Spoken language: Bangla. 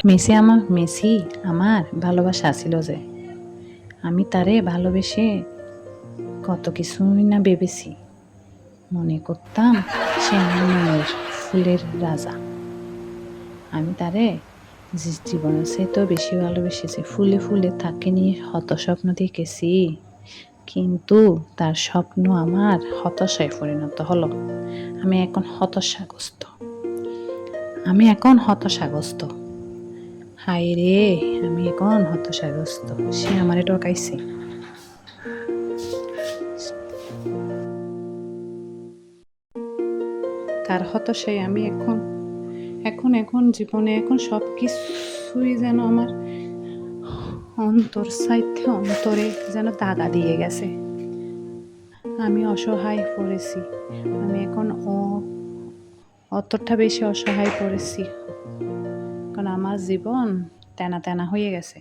মেসি আমার ভালোবাসা ছিল যে, আমি তারে ভালোবেসে কত কিছুই না ভেবেছি। মনে করতাম সে আমার মনের ফুলের রাজা। আমি তারে জীবনের চেয়েতেও বেশি ভালোবেসেছি। ফুলে ফুলে তাকে নিয়ে হত স্বপ্ন দেখেছি, কিন্তু তার স্বপ্ন আমার হতাশায় পরিণত হলো। আমি এখন হতাশাগ্রস্ত। হায় রে, আমি এখন হতাশাগ্রস্ত। সে আমারে ঠকাইছে। তার হতাশায় আমি এখন জীবনে সব কিছুই যেন আমার অন্তরে যেন দাগা দিয়ে গেছে। আমি অসহায় পড়েছি। আমি এখন অতটা বেশি অসহায় পড়েছি, কারণ আমার জীবন তেনা তেনা হয়ে গেছে।